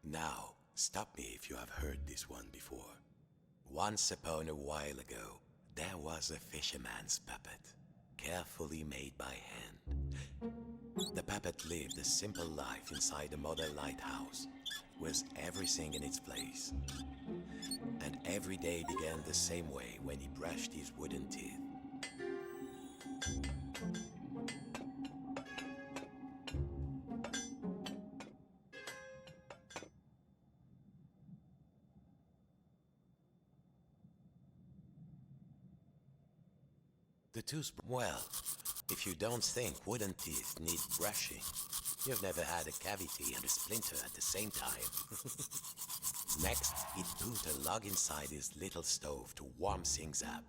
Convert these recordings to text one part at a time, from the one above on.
Now, stop me if you have heard this one before. Once upon a while ago, there was a fisherman's puppet, carefully made by hand. The puppet lived a simple life inside a model lighthouse, with everything in its place. And every day began the same way when he brushed his wooden teeth. Well, if you don't think wooden teeth need brushing, you've never had a cavity and a splinter at the same time. Next, he'd put a log inside his little stove to warm things up.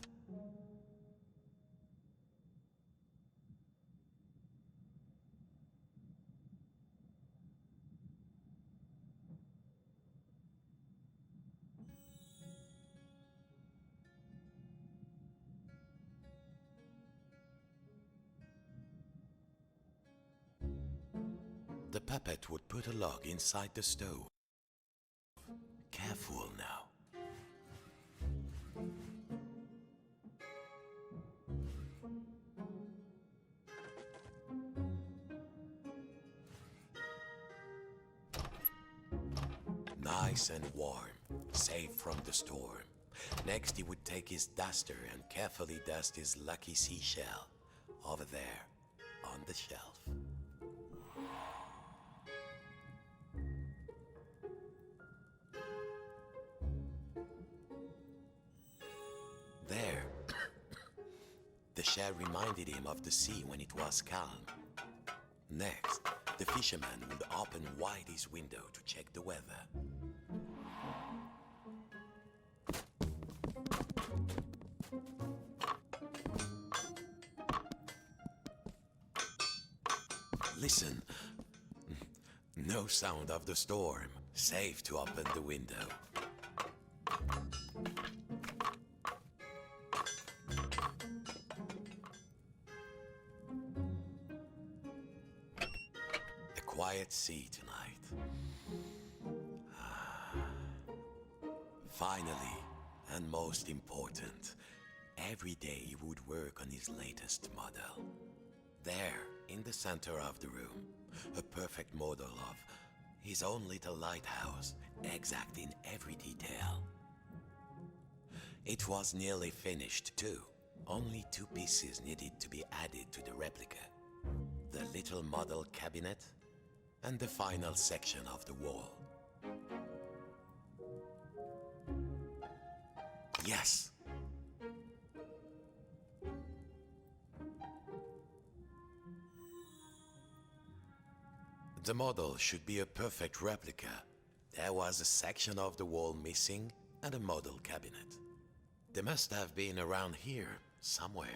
The puppet would put a log inside the stove. Careful now. Nice and warm, safe from the storm. Next, he would take his duster and carefully dust his lucky seashell over there on the shelf. There, the shell reminded him of the sea when it was calm. Next, the fisherman would open wide his window to check the weather. Listen, no sound of the storm, safe to open the window. Quiet sea tonight. Finally, and most important, every day he would work on his latest model. There, in the center of the room, a perfect model of his own little lighthouse, exact in every detail. It was nearly finished too. Only 2 pieces needed to be added to the replica. The little model cabinet and the final section of the wall. Yes! The model should be a perfect replica. There was a section of the wall missing and a model cabinet. They must have been around here, somewhere.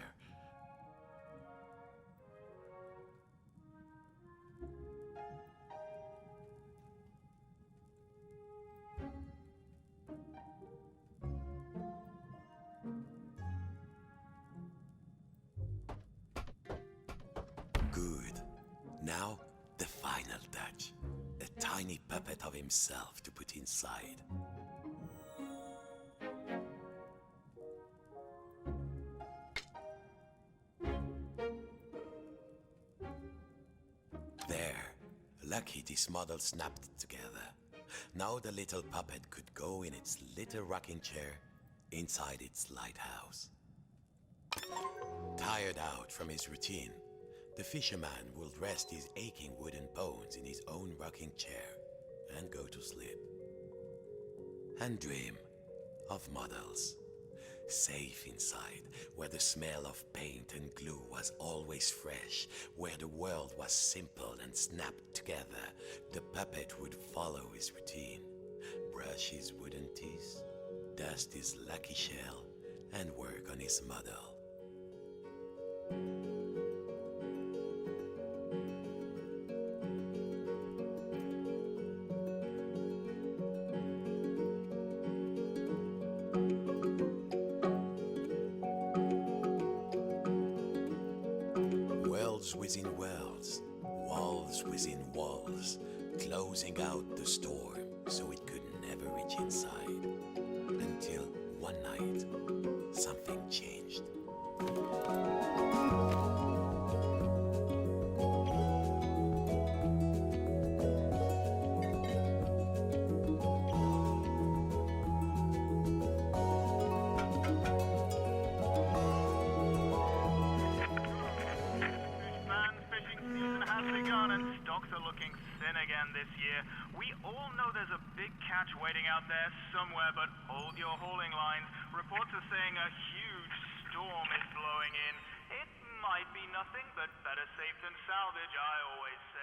Good. Now, the final touch. A tiny puppet of himself to put inside. There. Lucky this model snapped together. Now the little puppet could go in its little rocking chair inside its lighthouse. Tired out from his routine, the fisherman will rest his aching wooden bones in his own rocking chair and go to sleep. And dream of models, safe inside, where the smell of paint and glue was always fresh, where the world was simple and snapped together. The puppet would follow his routine, brush his wooden teeth, dust his lucky shell, and work on his model. Worlds within worlds, walls within walls, closing out the storm, so it could never reach inside. Until one night, something changed. Stocks are looking thin again this year. We all know there's a big catch waiting out there somewhere, but hold your hauling lines. Reports are saying a huge storm is blowing in. It might be nothing, but better safe than salvage, I always say.